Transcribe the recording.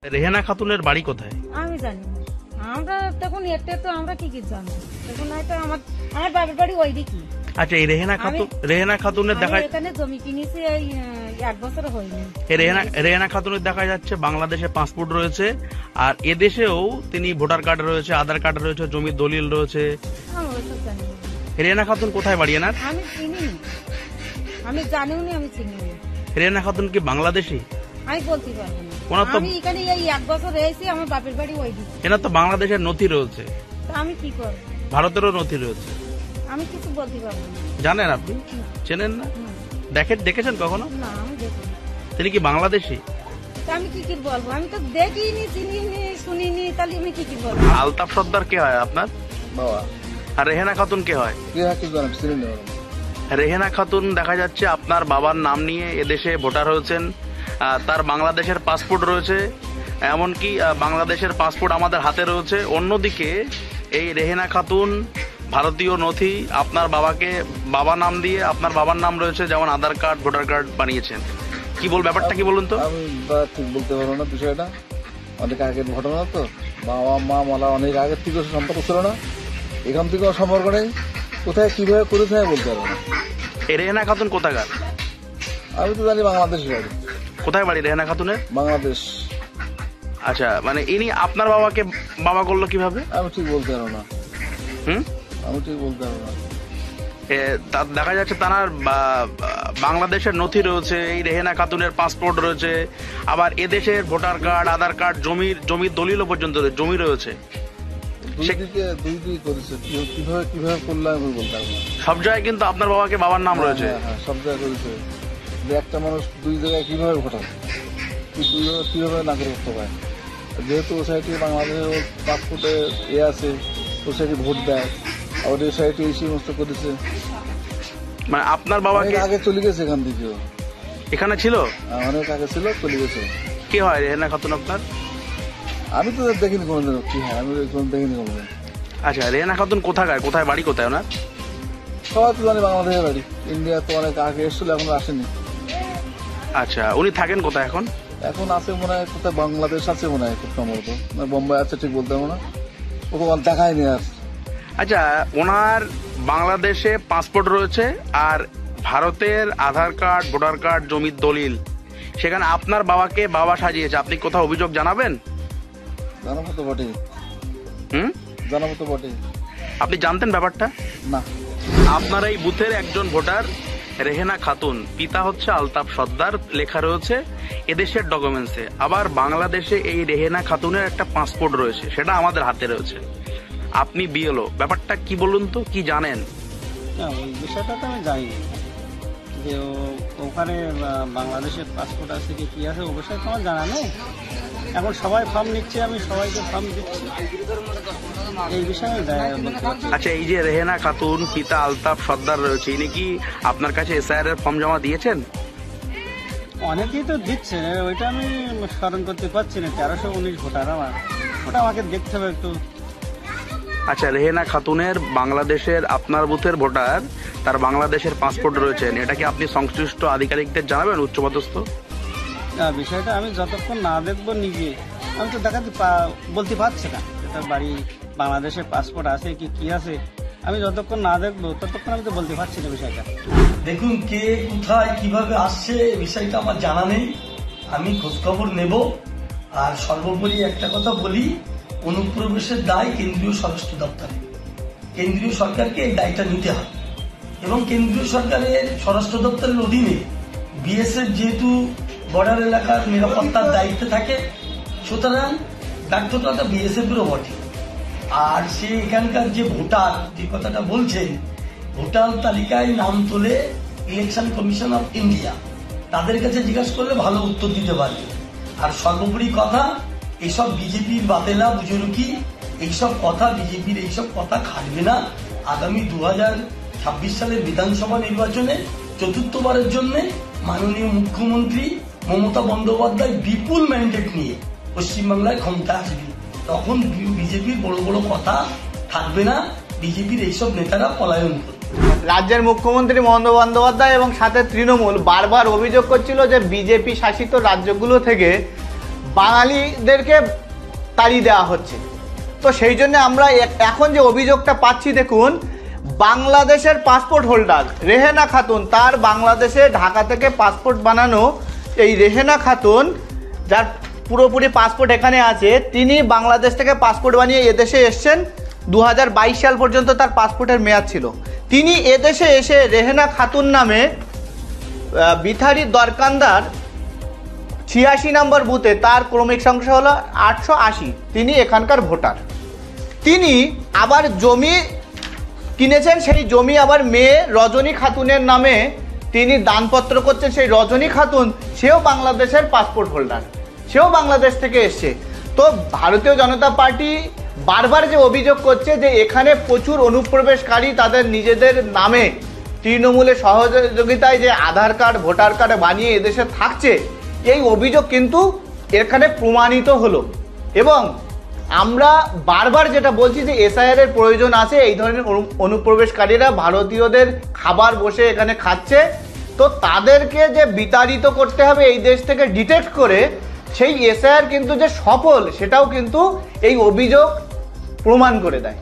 রেহেনা খাতুনের বাড়ি কোথায়? আমি জানি না। আমরা তখন এটা তো আমরা কি জানি তখন হয়তো আমার বাবার বাড়ি ওই দিকে। আচ্ছা, এই রেহেনা খাতুনের দেখা এখানে জমি কিনেছি এই 1 বছর হয়নি। রেহেনা খাতুনের দেখা যাচ্ছে বাংলাদেশে পাসপোর্ট রয়েছে, আর এদেশেও তিনি ভোটার কার্ড রয়েছে, আধার কার্ড রয়েছে, জমির দলিল রয়েছে। আমি ওইসব জানি না। রেহেনা খাতুন কোথায় বাড়ি এনার? আমি চিনি না, আমি জানিও না, আমি চিনি না। রেহেনা খাতুন কি বাংলাদেশি? আমি বলতে পারবো না। তো আমি এখানে এই 1 বছর রয়েছি, আমার বাপের বাড়ি ওই দিকে। এনার তো বাংলাদেশের নথি রয়েছে, তা আমি কি করব? ভারতেরও নথি রয়েছে। আমি কিছু বলতে পারবো না। জানেন আপনি? চেনেন না? দেখেছেন কখনো? না, আমি দেখিনি। তিনি কি বাংলাদেশি? তা আমি কি বলবো? আমি তো দেখিনি, চিনিনি, শুনিনি, তাহলে আমি কি বলবো? আলতাফ সর্দার কে হয় আপনার বাবা? আর রেহেনা খাতুন কে হয়? রেহেনা খাতুন দেখা যাচ্ছে আপনার বাবার নাম নিয়ে এদেশে ভোটার হয়েছেন, তার বাংলাদেশের পাসপোর্ট রয়েছে, এমনকি বাংলাদেশের পাসপোর্ট আমাদের হাতে রয়েছে। অন্যদিকে এই রেহেনা খাতুন ভারতীয় নথি আপনার বাবা নাম দিয়ে, আপনার বাবার নাম রয়েছে, যেমন আধার কার্ড, ভোটার কার্ড বানিয়েছেন। কি ব্যাপারটা কি বলুন তো? আমি ঠিক বলতে পারবো না বিষয়টা, অনেক আগের ঘটনা তো। বাবা মা মালা অনেক আগের থেকে সম্পর্ক ছিল না, এখান থেকেও সম্পর্ক নেই। কোথায় কিভাবে করেছে বলতে পারবো না। এই রেহেনা খাতুন কোথাকার? আমি তো জানি বাংলাদেশের বাড়ি। কোথায় বাড়ি রেহেনা খাতুনের? বাংলাদেশ। আচ্ছা, মানে ইনি আপনার বাবাকে বাবা করলো কিভাবে? আমি ঠিক বলতে পারবো না। আমি ঠিক বলতে পারবো না। দেখা যাচ্ছে তার বাংলাদেশের নথি রয়েছে, এই রেহেনা খাতুনের পাসপোর্ট রয়েছে, আবার এদেশের ভোটার কার্ড, আধার কার্ড, জমির দলিলও পর্যন্ত জমি রয়েছে। দুই দিকে করেছে, কিভাবে করলে আমি বলতে পারবো না। সব জায়গায় কিন্তু আপনার বাবাকে বাবার নাম রয়েছে। হ্যাঁ, সব জায়গায় করেছে। একটা মানুষ দুই জায়গায় কিভাবে ঘটাবে, কিভাবে নাগরিক করতে পারে? যেহেতু ও সাইডে বাংলাদেশের পাসপোর্টে আছে, ও সাইডে ভোট দেয়, আবার এই সাইডে এই সমস্ত করেছে। মানে আপনার বাবাকে আগে চলে গেছে এখান থেকে, এখানে ছিল অনেক আগে ছিল, চলে গেছে। কি হয় রেহেনা খাতুন আপনার? আমি তো দেখিনি কোনোদিন কি হয়, আমি দেখিনি কোনোদিন। আচ্ছা, রেহেনা খাতুন কোথায় বাড়ি কোথায় ওনার? সবাই তো জানি বাংলাদেশের বাড়ি। ইন্ডিয়া তো অনেক আগে এসেছিল, এখন আসেনি। আচ্ছা, উনি থাকেন কোথায় এখন? এখন আছে মনে হয় কোথায়, বাংলাদেশ আছে মনে হয় খুব সম্ভবত, বোম্বাই আছে, ঠিক বলতে পারবো না, ওকে দেখায়নি আর। আচ্ছা, ওনার বাংলাদেশে পাসপোর্ট রয়েছে আর ভারতের আধার কার্ড, ভোটার কার্ড, জমির দলিল, সেখানে আপনার বাবাকে বাবা সাজিয়েছে। আপনি কোথাও অভিযোগ জানাবেন? জানাবো তো বটেই। জানাবো তো বটেই। আপনি জানতেন ব্যাপারটা? না। আপনার এই বুথের একজন ভোটার রেহেনা খাতুন, পিতা হচ্ছে আলতাফ সর্দার, লেখা রয়েছে এদেশের ডকুমেন্টসে। আবার বাংলাদেশে এই রেহেনা খাতুনের একটা পাসপোর্ট রয়েছে, সেটা আমাদের হাতে রয়েছে। আপনি বিএলও, ব্যাপারটা কি বলুন তো, কি জানেন? ওই বিষয়টা তো আমি জানি না, যে ওখানে বাংলাদেশের পাসপোর্ট আছে কি আছে, ও বিষয়ে তো আমার জানা নেই। এখন সবাই ফর্ম নিচ্ছে, আমি সবাইকে ফর্ম দিচ্ছি, এই বিষয়ে। আচ্ছা, এই যে রেহেনা খাতুন পিতা আলতাফ সর্দার রয়েছে, ইনি কি আপনার কাছে এসআইআর এর ফর্ম জমা দিয়েছেন? অনেকেই তো দিচ্ছে, ওইটা আমি স্মরণ করতে পারছি না। 1319 ভোটার আমার, ওটা আমাকে দেখতে হবে একটু। আচ্ছা, রেহেনা খাতুনের বাংলাদেশের আপনার বুথের ভোটার, তার বাংলাদেশের পাসপোর্ট রয়েছেন, এটা কি আপনি সংশ্লিষ্ট আধিকারিকদের জানাবেন, উচ্চপদস্থ? বিষয়টা আমি যতক্ষণ না দেখবো নিজে, আমি তো বলতে পারছি না তার বাড়ি বাংলাদেশের পাসপোর্ট আছে কি আছে। আমি যতক্ষণ না দেখবো ততক্ষণ আমি তো বলতে পারছি না বিষয়টা। দেখুন, কে কোথায় কিভাবে আসছে এই বিষয়টা আমার জানা নেই, আমি খোঁজখবর নেব। আর সর্বোপরি একটা কথা বলি, অনুপ্রবেশের দায় কেন্দ্রীয় স্বরাষ্ট্র দপ্তরে, কেন্দ্রীয় সরকারকে এই দায়টা নিতে হবে। এবং কেন্দ্রীয় সরকারের স্বরাষ্ট্র দপ্তরের অধীনে বিএসএফ যেহেতু বর্ডার এলাকার নিরাপত্তার দায়িত্বে থাকে, সুতরাং ব্যর্থতা বিএসএফ এরও বটে। আর সে এখানকার যে ভোটার, যে কথাটা বলছেন, ভোটার তালিকায় নাম তোলে ইলেকশন কমিশন অফ ইন্ডিয়া, তাদের কাছে জিজ্ঞাসা করলে ভালো উত্তর দিতে পারবে। আর সর্বোপরি কথা, এইসব বিজেপির বাতেলা বুজুর্গি, এইসব কথা, বিজেপির এইসব কথা খাটবে না। আগামী 2026 সালের বিধানসভা নির্বাচনে চতুর্থবারের জন্য মাননীয় মুখ্যমন্ত্রী মমতা বন্দ্যোপাধ্যায় বিপুল ম্যান্ডেট নিয়ে পশ্চিমবাংলায় ক্ষমতা আসবে, তখন বিজেপির বড় বড় কথা থাকবে না, বিজেপির এইসব নেতারা পলায়ন করবে। রাজ্যের মুখ্যমন্ত্রী মমতা বন্দ্যোপাধ্যায় এবং সাথে তৃণমূল বারবার অভিযোগ করছিল যে বিজেপি শাসিত রাজ্যগুলো থেকে বাঙালিদেরকে তাড়িয়ে দেওয়া হচ্ছে। তো সেই জন্য আমরা এখন যে অভিযোগটা পাচ্ছি, দেখুন, বাংলাদেশের পাসপোর্ট হোল্ডার রেহেনা খাতুন, তার বাংলাদেশে ঢাকা থেকে পাসপোর্ট বানানো এই রেহেনা খাতুন, যার পুরোপুরি পাসপোর্ট এখানে আছে, তিনি বাংলাদেশ থেকে পাসপোর্ট বানিয়ে এদেশে এসছেন। 2022 সাল পর্যন্ত তার পাসপোর্টের মেয়াদ ছিল। তিনি এদেশে এসে রেহেনা খাতুন নামে বিথারি দরকান্দার 86 নম্বর বুথে, তার ক্রমিক সংখ্যা হলো 880, তিনি এখানকার ভোটার। তিনি আবার জমি কিনেছেন, সেই জমি আবার মেয়ে রজনী খাতুনের নামে তিনি দানপত্র করছেন। সেই রজনী খাতুন, সেও বাংলাদেশের পাসপোর্ট হোল্ডার, সেও বাংলাদেশ থেকে এসছে। তো ভারতীয় জনতা পার্টি বারবার যে অভিযোগ করছে যে এখানে প্রচুর অনুপ্রবেশকারী তাদের নিজেদের নামে তৃণমূলের সহযোগিতায় যে আধার কার্ড, ভোটার কার্ড বানিয়ে এদেশে থাকছে, এই অভিযোগ কিন্তু এখানে প্রমাণিত হলো। এবং আমরা বারবার যেটা বলছি যে এসআইআর এর প্রয়োজন আছে। এই ধরনের অনুপ্রবেশকারীরা ভারতীয়দের খাবার বসে এখানে খাচ্ছে, তো তাদেরকে যে বিতাড়িত করতে হবে এই দেশ থেকে ডিটেক্ট করে, সেই এসআইআর কিন্তু যে সফল সেটাও কিন্তু এই অভিযোগ প্রমাণ করে দেয়।